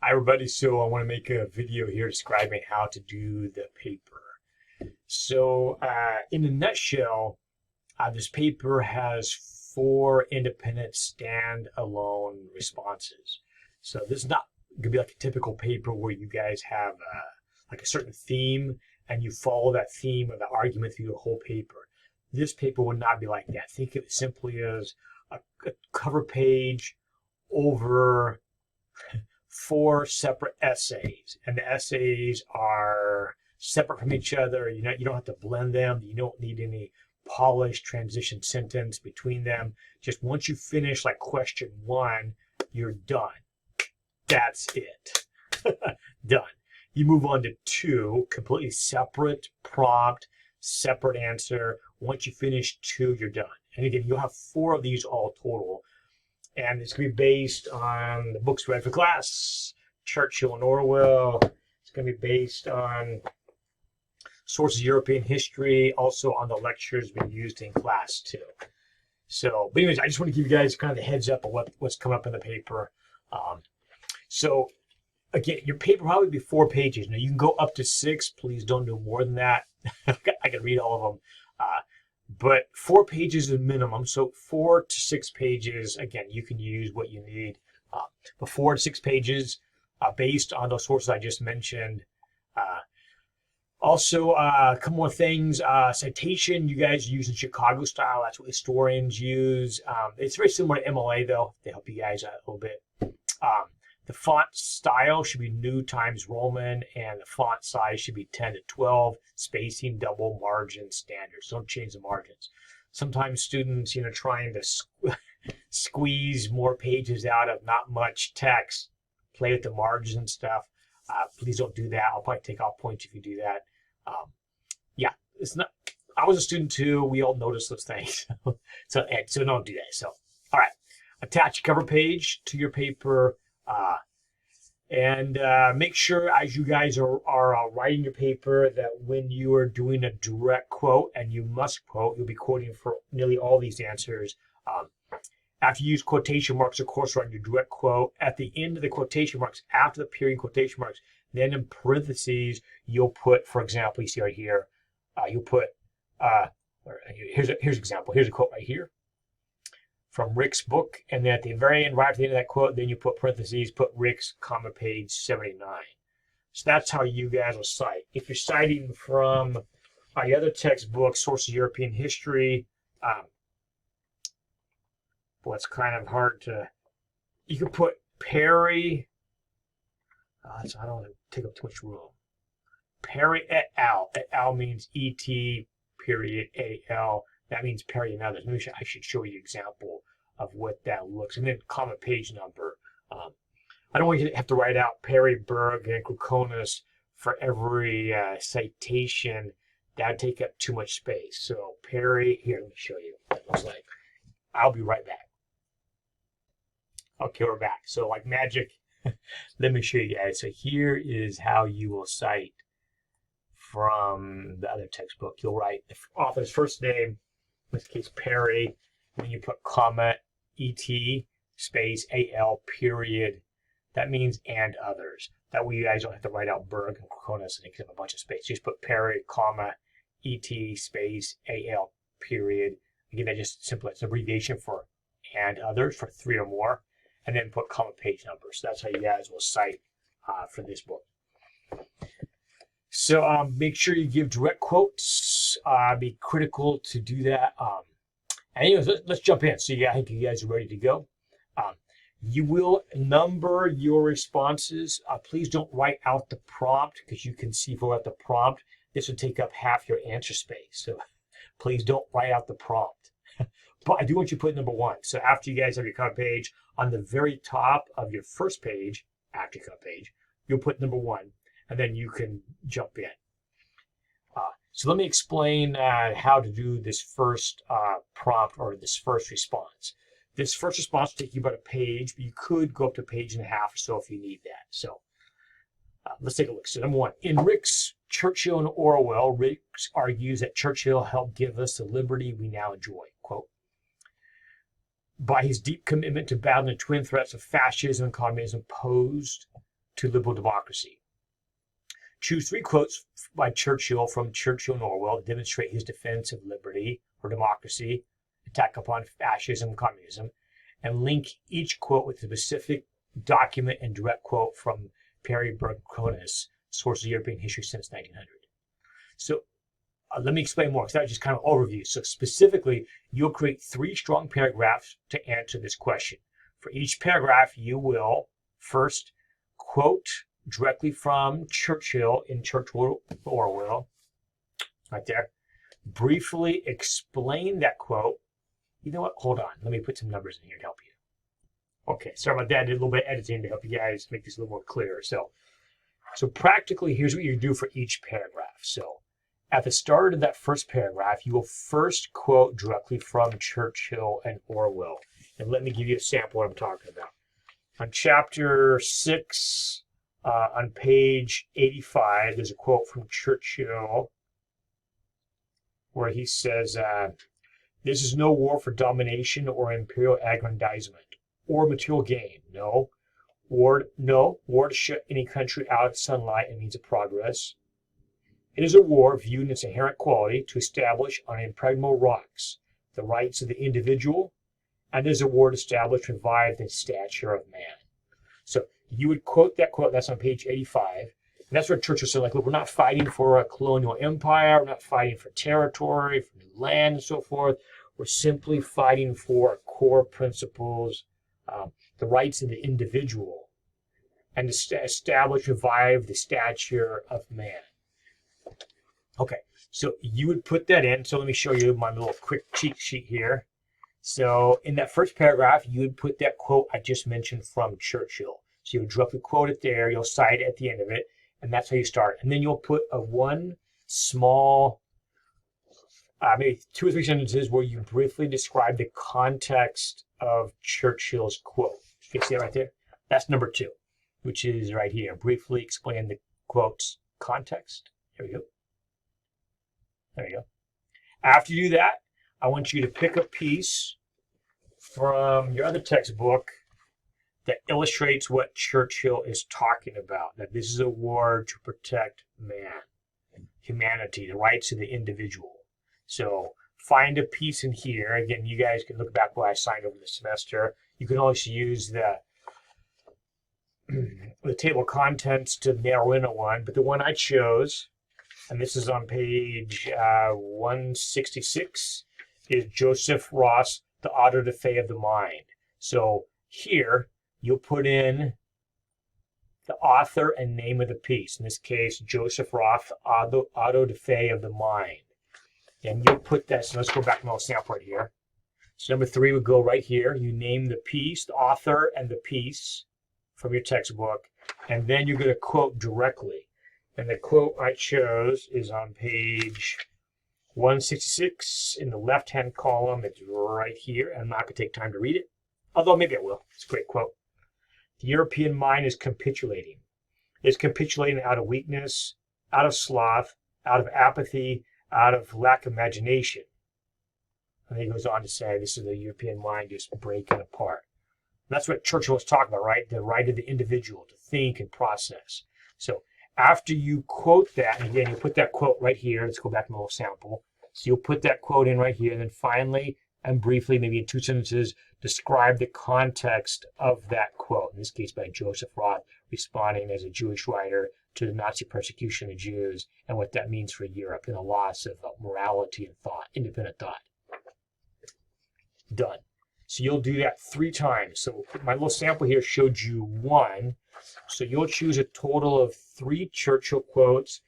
Hi everybody, so I want to make a video here describing how to do the paper. So in a nutshell, this paper has four independent standalone responses. So this is not going to be like a typical paper where you guys have like a certain theme and you follow that theme or the argument through the whole paper. This paper would not be like that. Think of it simply as a cover page over four separate essays, and the essays are separate from each other. You don't have to blend them. You don't need any polished transition sentence between them. Just once you finish like question one, you're done. That's it. Done. You move on to two, completely separate prompt, separate answer. Once you finish two, you're done. And again, you'll have four of these all total. And it's going to be based on the books read for class, Churchill and Orwell. It's going to be based on sources of European history, also on the lectures being used in class too. So, but anyways, I just want to give you guys kind of the heads up of what's coming up in the paper. So again, your paper will probably be 4 pages. Now you can go up to 6. Please don't do more than that. I can read all of them. But 4 pages is minimum. So 4 to 6 pages, again, you can use what you need. But 4 to 6 pages based on those sources I just mentioned. Also, a couple more things. Citation, you guys use in Chicago style. That's what historians use. It's very similar to MLA, though. They help you guys out a little bit. The font style should be New Times Roman, and the font size should be 10 to 12, spacing, double, margin, standard. So don't change the margins. Sometimes students, trying to squeeze more pages out of not much text, play with the margins and stuff. Please don't do that. I'll probably take off points if you do that. Yeah, it's not. I was a student too. We all notice those things. so don't do that. So, all right. Attach a cover page to your paper. And make sure as you guys are writing your paper that when you are doing a direct quote, and you must quote, you'll be quoting for nearly all these answers. After you use quotation marks, of course, write your direct quote. At the end of the quotation marks, after the period quotation marks, then in parentheses, you'll put, for example, you see right here, you'll put, here's an example. Here's a quote right here from Rick's book, and then at the very end, right at the end of that quote, then you put parentheses, put Rick's, comma, page 79. So that's how you guys will cite. If you're citing from the other textbook, Sources of European History, well, it's kind of hard to, you can put Perry, so I don't want to take up too much room. Perry et al. Et al means E-T, period, A-L. That means Perry and others. Maybe I should show you an example of what that looks. And then comma page number. I don't want you to have to write out Perry, Berg, and Krukonis for every citation. That would take up too much space. So Perry, here, let me show you what it looks like. I'll be right back. Okay, we're back. So like magic, let me show you guys. So here is how you will cite from the other textbook. You'll write the author's first name, in this case Perry, then you put comma, E-T, space, A-L, period. That means and others. That way you guys don't have to write out Berg and Krukonis and take up a bunch of space. Just put Perry, comma, E-T, space, A-L, period. Again, that just simply, it's an abbreviation for and others, for 3 or more. And then put comma page number. So that's how you guys will cite for this book. So make sure you give direct quotes. Be critical to do that. And anyways, let's jump in. So I think you guys are ready to go. You will number your responses. Please don't write out the prompt, because you can see if you write the prompt, this would take up half your answer space. So please don't write out the prompt. But I do want you to put number 1. So after you guys have your cover page, on the very top of your first page, after your cover page, you'll put number 1, and then you can jump in. So let me explain how to do this first prompt, or this first response. This first response will take you about a page, but you could go up to a page and a half or so if you need that. So let's take a look. So number 1, in Rick's Churchill and Orwell, Rick argues that Churchill helped give us the liberty we now enjoy. Quote, by his deep commitment to battling the twin threats of fascism and communism posed to liberal democracy. Choose 3 quotes by Churchill from Churchill and Orwell to demonstrate his defense of liberty or democracy, attack upon fascism and communism, and link each quote with a specific document and direct quote from Perry Bergkronis, Source of European History since 1900. So let me explain more, because that's just kind of overview. So specifically, you'll create 3 strong paragraphs to answer this question. For each paragraph, you will first quote directly from Churchill in Churchill Orwell, right there. Briefly explain that quote. You know what? Hold on. Let me put some numbers in here to help you. Okay, sorry about that. I did a little bit of editing to help you guys make this a little more clear. So practically, here's what you do for each paragraph. So at the start of that first paragraph, you will first quote directly from Churchill and Orwell. And let me give you a sample of what I'm talking about. On chapter 6, on page 85, there's a quote from Churchill where he says, this is no war for domination or imperial aggrandizement or material gain. No. War to shut any country out of sunlight and means of progress. It is a war viewed in its inherent quality to establish on impregnable rocks the rights of the individual, and it is a war to establish and revive the stature of man. So you would quote that quote, that's on page 85. And that's what Churchill said, like, look, we're not fighting for a colonial empire, we're not fighting for territory, for new land and so forth. We're simply fighting for core principles, the rights of the individual, and to establish, revive the stature of man. Okay, so you would put that in. So let me show you my little quick cheat sheet here. So in that first paragraph, you would put that quote I just mentioned from Churchill. So you would directly quote it there, you'll cite it at the end of it, and that's how you start. And then you'll put one small, maybe 2 or 3 sentences where you briefly describe the context of Churchill's quote. You can see it right there? That's number 2, which is right here. Briefly explain the quote's context. There we go. There you go. After you do that, I want you to pick a piece from your other textbook that illustrates what Churchill is talking about, that this is a war to protect man, humanity, the rights of the individual. So find a piece in here. Again, you guys can look back what I signed over the semester. You can also use the table of contents to narrow in on one, but the one I chose, and this is on page 166, is Joseph Ross, The Auto da Fe of the Mind. So here, you'll put in the author and name of the piece. In this case, Joseph Ross, Auto da Fe of the Mind. And you'll put that, so let's go back to my little sample right here. So number 3 would go right here. You name the piece, the author and the piece from your textbook, and then you're going to quote directly. And the quote I chose is on page 166 in the left-hand column. It's right here. I'm not going to take time to read it, although maybe I will. It's a great quote. The European mind is capitulating. It's capitulating out of weakness, out of sloth, out of apathy, out of lack of imagination. And then he goes on to say this is the European mind just breaking apart. And that's what Churchill was talking about, right? The right of the individual to think and process. So after you quote that, and again, you put that quote right here. Let's go back to my little sample. So you'll put that quote in right here, and then finally and briefly, maybe in 2 sentences, describe the context of that quote, in this case by Joseph Roth, responding as a Jewish writer to the Nazi persecution of Jews and what that means for Europe and the loss of morality and thought, independent thought. Done. So you'll do that 3 times. So my little sample here showed you 1. So you'll choose a total of 3 Churchill quotes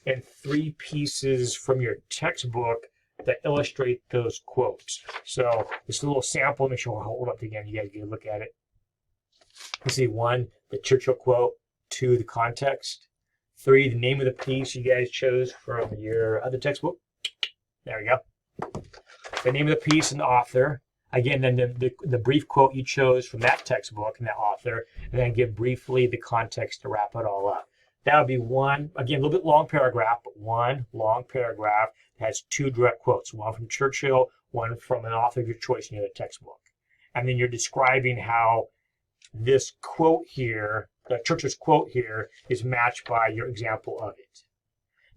and 3 pieces from your textbook that illustrate those quotes. So this little sample, make sure I'll hold up again. You guys get a look at it. You see 1, the Churchill quote. 2, the context. 3, the name of the piece you guys chose from your other textbook. There we go. The name of the piece and the author. Again, then the brief quote you chose from that textbook and that author, and then give briefly the context to wrap it all up. That would be 1, again, a little bit long paragraph, but 1 long paragraph that has 2 direct quotes, 1 from Churchill, 1 from an author of your choice in your textbook. And then you're describing how this quote here Churchill's quote here is matched by your example of it.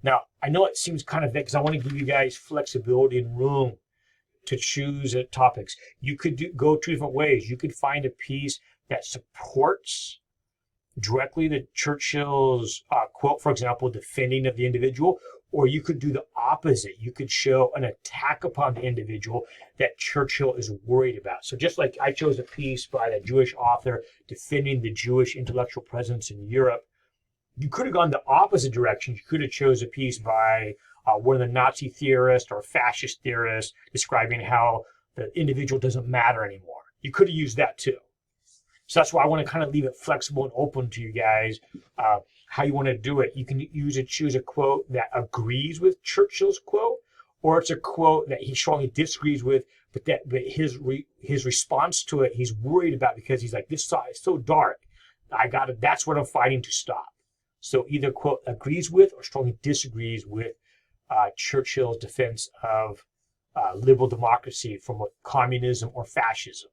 Now, I know it seems kind of vague because I want to give you guys flexibility and room to choose topics. You could go two different ways. You could find a piece that supports directly the Churchill's quote, for example, defending of the individual, or you could do the opposite. You could show an attack upon the individual that Churchill is worried about. So just like I chose a piece by the Jewish author defending the Jewish intellectual presence in Europe, you could have gone the opposite direction. You could have chose a piece by one of the Nazi theorists or fascist theorists describing how the individual doesn't matter anymore. You could have used that too. So that's why I want to kind of leave it flexible and open to you guys how you want to do it. You can choose a quote that agrees with Churchill's quote, or it's a quote that he strongly disagrees with, but his response to it he's worried about because he's like, this side is so dark. That's what I'm fighting to stop. So either quote agrees with or strongly disagrees with Churchill's defense of liberal democracy from communism or fascism.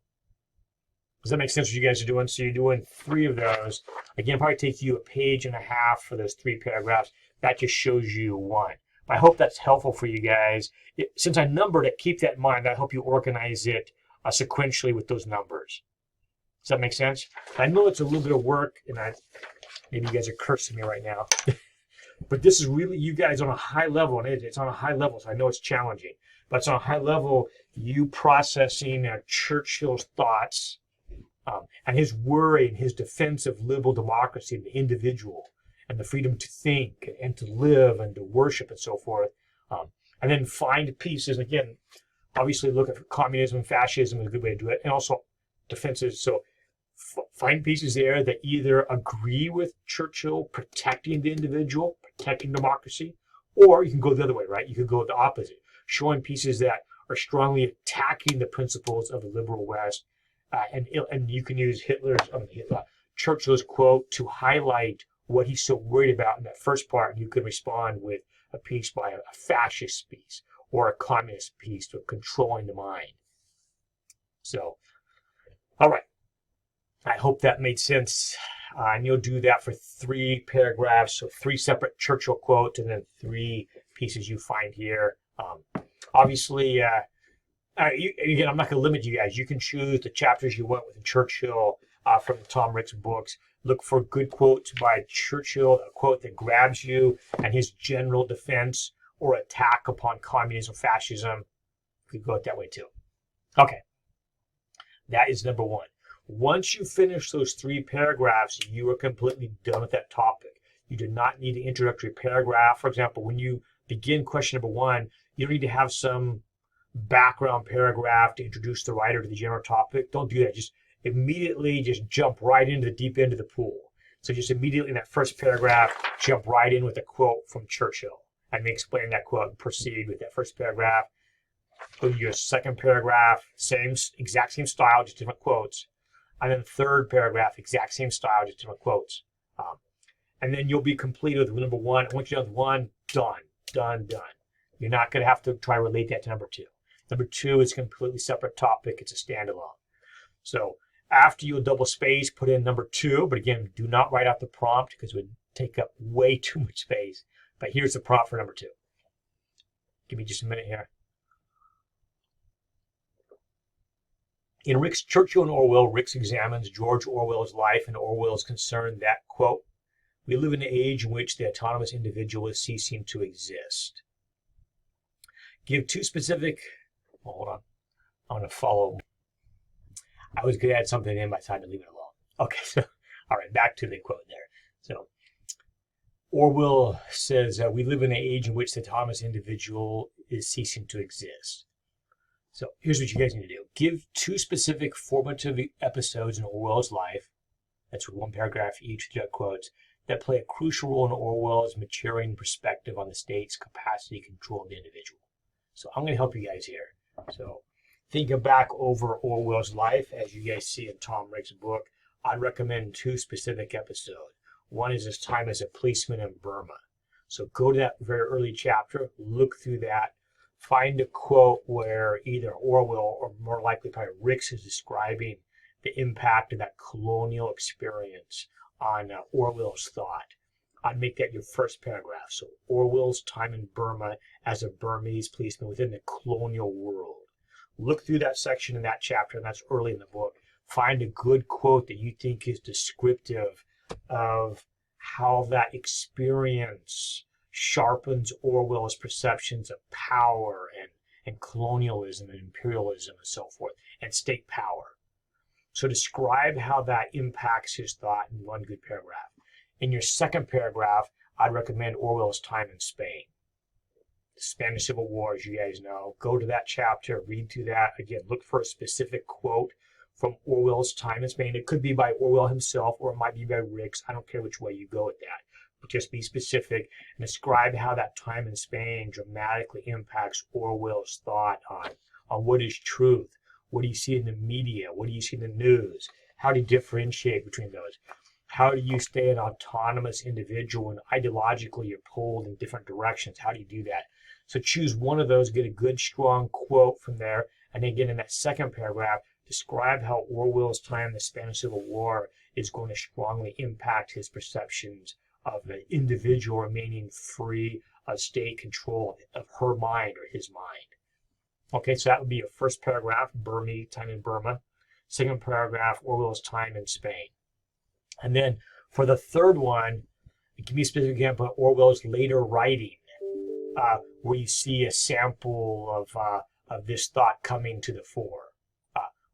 Does that make sense what you guys are doing? So you're doing 3 of those. Again, probably take you a page and a half for those 3 paragraphs. That just shows you 1. But I hope that's helpful for you guys. Since I numbered it, keep that in mind. I hope you organize it sequentially with those numbers. Does that make sense? I know it's a little bit of work, and maybe you guys are cursing me right now. But this is really you guys on a high level, and it's on a high level, so I know it's challenging. But it's on a high level, you processing Churchill's thoughts, and his worry and his defense of liberal democracy and the individual and the freedom to think and to live and to worship and so forth. And then find pieces. Again, obviously look at communism and fascism is a good way to do it. And also defenses. So find pieces there that either agree with Churchill protecting the individual, protecting democracy, or you can go the other way, right? You could go the opposite, showing pieces that are strongly attacking the principles of the liberal West. And you can use Churchill's quote to highlight what he's so worried about in that first part. And you can respond with a piece by a fascist piece or a communist piece to controlling the mind. So, all right. I hope that made sense. And you'll do that for 3 paragraphs, so 3 separate Churchill quotes, and then 3 pieces you find here. Obviously, again, I'm not going to limit you guys. You can choose the chapters you want with Churchill from the Tom Ricks books. Look for good quotes by Churchill, a quote that grabs you, and his general defense or attack upon communism, fascism. You could go it that way too. Okay, that is number 1. Once you finish those 3 paragraphs, you are completely done with that topic. You do not need an introductory paragraph. For example, when you begin question number 1, you don't need to have some background paragraph to introduce the writer to the general topic. Don't do that. Just immediately jump right into the deep end of the pool. So just immediately in that first paragraph, jump right in with a quote from Churchill and then explain that quote and proceed with that first paragraph. Go to your second paragraph, exact same style, just different quotes. And then third paragraph, exact same style, just different quotes. And then you'll be complete with number 1. And once you're done with 1, done. You're not going to have to try to relate that to number 2. Number 2 is a completely separate topic. It's a standalone. So after you double space, put in number 2. But again, do not write out the prompt because it would take up way too much space. But here's the prompt for number 2. Give me just a minute here. In Rick's Churchill and Orwell, Ricks examines George Orwell's life, and Orwell is concerned that, quote, we live in an age in which the autonomous individual is ceasing to exist. Give 2 specific, hold on, I'm going to follow. I was going to add something in, but I decided to leave it alone. Okay, so, all right, back to the quote there. So, Orwell says, we live in an age in which the autonomous individual is ceasing to exist. So here's what you guys need to do. Give 2 specific formative episodes in Orwell's life, that's 1 paragraph each, quotes, that play a crucial role in Orwell's maturing perspective on the state's capacity to control the individual. So I'm going to help you guys here. So thinking back over Orwell's life, as you guys see in Tom Ricks' book, I'd recommend 2 specific episodes. One is his time as a policeman in Burma. So go to that very early chapter, look through that, find a quote where either Orwell or more likely probably Ricks is describing the impact of that colonial experience Orwell's thought, I'd make that your first paragraph. So Orwell's time in Burma as a Burmese policeman within the colonial world. Look through that section in that chapter, and that's early in the book. Find a good quote that you think is descriptive of how that experience sharpens Orwell's perceptions of power and colonialism and imperialism and so forth, and state power. So describe how that impacts his thought in one good paragraph. In your second paragraph, I'd recommend Orwell's time in Spain. The Spanish Civil War, as you guys know. Go to that chapter, read through that. Again, look for a specific quote from Orwell's time in Spain. It could be by Orwell himself, or it might be by Ricks. I don't care which way you go with that. But just be specific and describe how that time in Spain dramatically impacts Orwell's thought on what is truth. What do you see in the media? What do you see in the news? How do you differentiate between those? How do you stay an autonomous individual when ideologically you're pulled in different directions? How do you do that? So choose one of those, get a good, strong quote from there. And then again, in that second paragraph, describe how Orwell's time in the Spanish Civil War is going to strongly impact his perceptions of the individual remaining free of state control of her mind or his mind. Okay, so that would be your first paragraph, Burmese, time in Burma. Second paragraph, Orwell's time in Spain. And then for the third one, give me a specific example of Orwell's later writing, where you see a sample of this thought coming to the fore.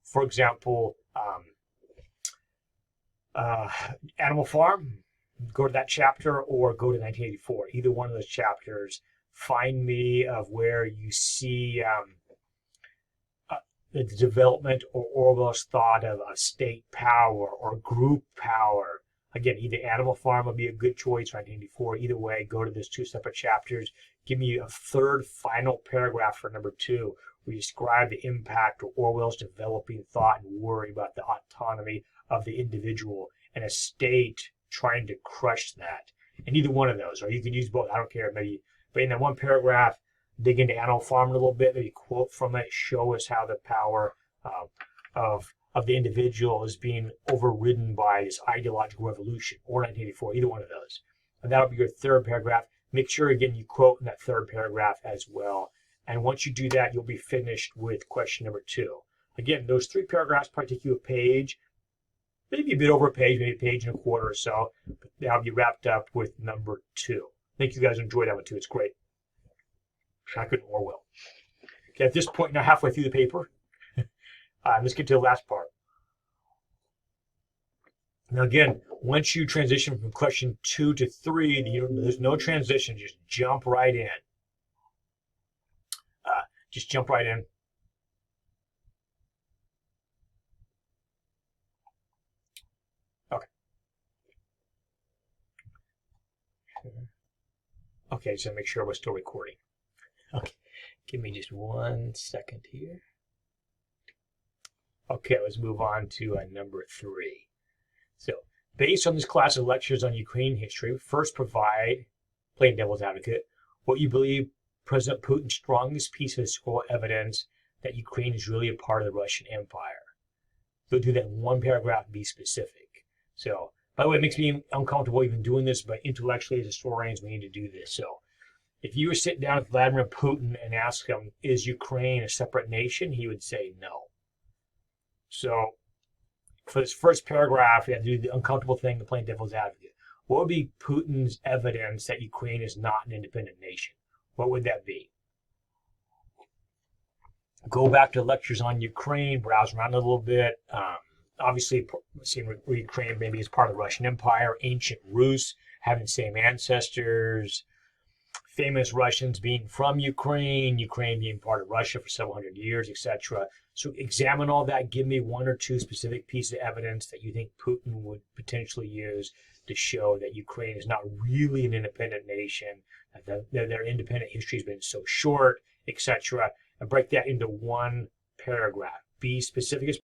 For example, Animal Farm, go to that chapter, or go to 1984. Either one of those chapters, find me of where you see the development or Orwell's thought of state power or group power. Again, either Animal Farm would be a good choice, or 1984. Either way, go to those two separate chapters. Give me a third final paragraph for number 2, where you describe the impact of Orwell's developing thought and worry about the autonomy of the individual and a state trying to crush that. And either one of those, or you can use both, I don't care, maybe. But in that one paragraph, dig into Animal Farm a little bit, maybe quote from it, show us how the power of the individual is being overridden by this ideological revolution, or 1984, either one of those. And that'll be your third paragraph. Make sure, again, you quote in that third paragraph as well. And once you do that, you'll be finished with question number 2. Again, those 3 paragraphs probably take you a page, maybe a bit over a page, maybe a page and a quarter or so. But that'll be wrapped up with number 2. I think you guys enjoyed that one too. It's great. Shotgun Orwell. Okay, at this point, now halfway through the paper, let's get to the last part. Now again, once you transition from question 2 to 3, there's no transition. Just jump right in. Just jump right in. Okay. Okay, so make sure we're still recording. Okay, give me just 1 second here. Okay, let's move on to number 3. So, based on this class of lectures on Ukraine history, first provide, playing devil's advocate, what you believe President Putin's strongest piece of historical evidence that Ukraine is really a part of the Russian Empire. So do that in 1 paragraph, be specific. So, by the way, it makes me uncomfortable even doing this, but intellectually as historians, we need to do this. So, if you were sitting down with Vladimir Putin and ask him, is Ukraine a separate nation? He would say no. So, for this first paragraph, you have to do the uncomfortable thing, the plain devil's advocate. What would be Putin's evidence that Ukraine is not an independent nation? What would that be? Go back to lectures on Ukraine, browse around a little bit. Obviously, seeing Ukraine maybe as part of the Russian Empire, ancient Rus having the same ancestors, famous Russians being from Ukraine, Ukraine being part of Russia for several hundred years, etc. So examine all that. Give me 1 or 2 specific pieces of evidence that you think Putin would potentially use to show that Ukraine is not really an independent nation, that their independent history has been so short, etc. And break that into 1 paragraph. Be specific as